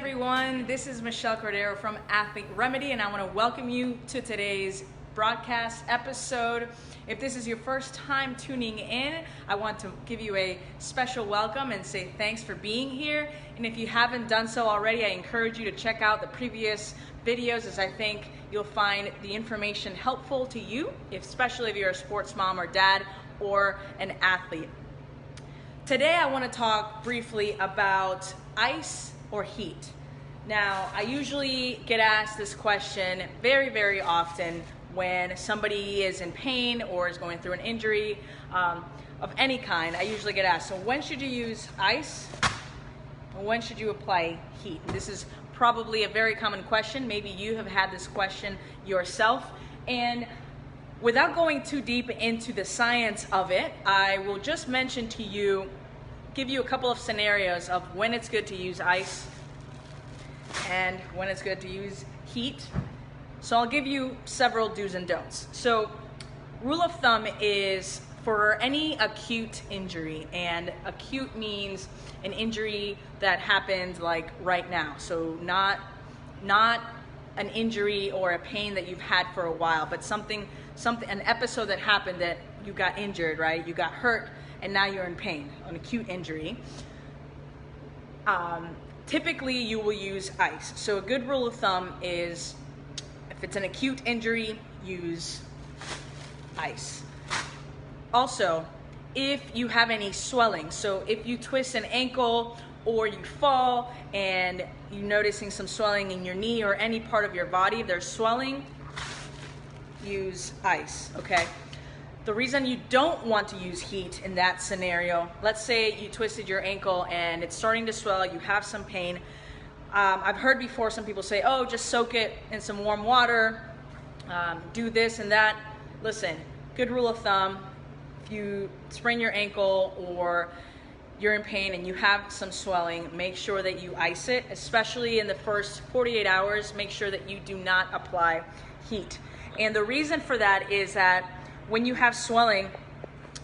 everyone, this is Michelle Cordero from Athlete Remedy, and I want to welcome you to today's broadcast episode. If this is your first time tuning in, I want to give you a special welcome and say thanks for being here. And if you haven't done so already, I encourage you to check out the previous videos, as I think you'll find the information helpful to you, especially if you're a sports mom or dad or an athlete. Today I want to talk briefly about ice or heat. Now, I usually get asked this question very often when somebody is in pain or is going through an injury of any kind. I usually get asked, so when should you use ice and when should you apply heat? This is probably a very common question. Maybe you have had this question yourself. And without going too deep into the science of it, I will just mention to you, give you a couple of scenarios of when it's good to use ice and when it's good to use heat. So I'll give you several do's and don'ts. So rule of thumb is for any acute injury, and acute means an injury that happened like right now. So not an injury or a pain that you've had for a while, but an episode that happened that you got injured, right? You got hurt and now you're in pain, an acute injury. Typically you will use ice. So a good rule of thumb is if it's an acute injury, use ice. Also, if you have any swelling, so if you twist an ankle or you fall and you're noticing some swelling in your knee or any part of your body, if there's swelling, use ice, okay? The reason you don't want to use heat in that scenario, let's say you twisted your ankle and it's starting to swell, you have some pain. I've heard before some people say, oh, just soak it in some warm water, do this and that. Listen, good rule of thumb, if you sprain your ankle or you're in pain and you have some swelling, make sure that you ice it, especially in the first 48 hours. Make sure that you do not apply heat. And the reason for that is that when you have swelling,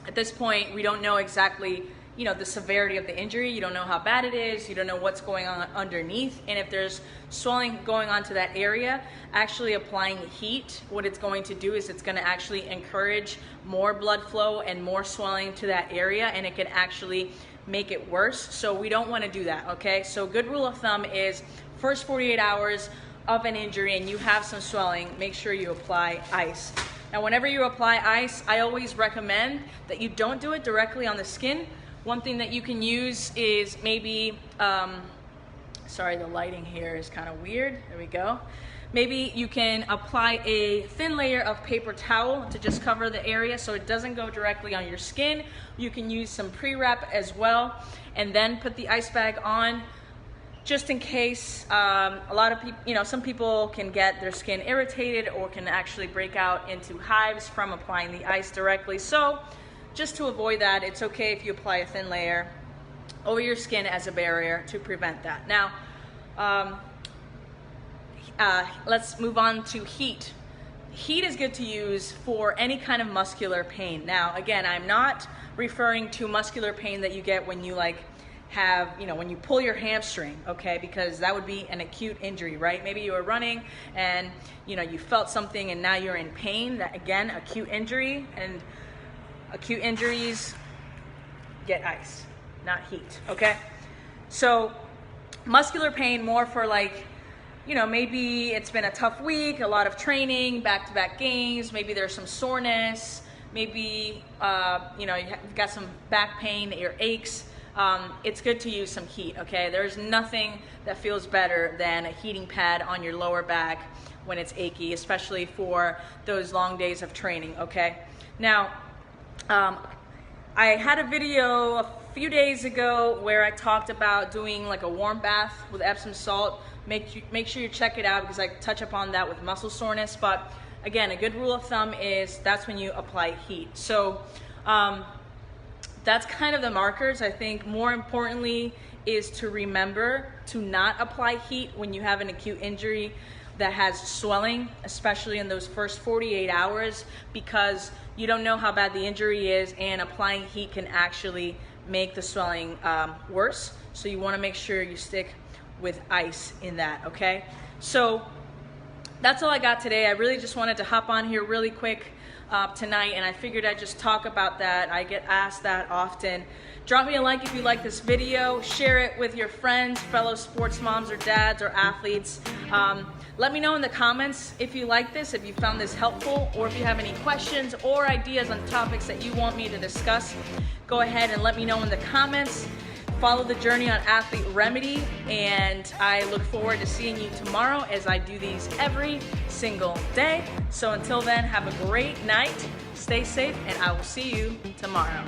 at this point, we don't know exactly, the severity of the injury. You don't know how bad it is. You don't know what's going on underneath. And if there's swelling going on to that area, actually applying heat, what it's going to do is it's going to actually encourage more blood flow and more swelling to that area, and it can actually make it worse. So we don't want to do that, okay? So good rule of thumb is first 48 hours of an injury and you have some swelling, make sure you apply ice. Now, whenever you apply ice, I always recommend that you don't do it directly on the skin. One thing that you can use is maybe, sorry, the lighting here is kind of weird. There we go. Maybe you can apply a thin layer of paper towel to just cover the area so it doesn't go directly on your skin. You can use some pre-wrap as well, and then put the ice bag on, just in case. A lot of people, some people can get their skin irritated or can actually break out into hives from applying the ice directly. So just to avoid that, it's okay if you apply a thin layer over your skin as a barrier to prevent that. Now, let's move on to heat. Heat is good to use for any kind of muscular pain. Now, again, I'm not referring to muscular pain that you get when you have, when you pull your hamstring, okay? Because that would be an acute injury, right? Maybe you were running and, you felt something and now you're in pain. That, again, acute injury, and acute injuries get ice, not heat, okay? So muscular pain, more for maybe it's been a tough week, a lot of training, back-to-back games, maybe there's some soreness, maybe, you've got some back pain, your aches. It's good to use some heat, okay? There's nothing that feels better than a heating pad on your lower back when it's achy, especially for those long days of training, okay? Now, I had a video a few days ago where I talked about doing a warm bath with Epsom salt. Make sure you check it out because I touch upon that with muscle soreness. But again, a good rule of thumb is that's when you apply heat. So that's kind of the markers. I think more importantly is to remember to not apply heat when you have an acute injury that has swelling, especially in those first 48 hours, because you don't know how bad the injury is, and applying heat can actually make the swelling worse. So you want to make sure you stick with ice in that, okay? So that's all I got today. I really just wanted to hop on here really quick tonight, and I figured I'd just talk about that. I get asked that often. Drop me a like if you like this video. Share it with your friends, fellow sports moms or dads or athletes. Let me know in the comments if you like this, if you found this helpful, or if you have any questions or ideas on topics that you want me to discuss. Go ahead and let me know in the comments. Follow the journey on Athlete Remedy, and I look forward to seeing you tomorrow as I do these every single day. So until then, have a great night, stay safe, and I will see you tomorrow.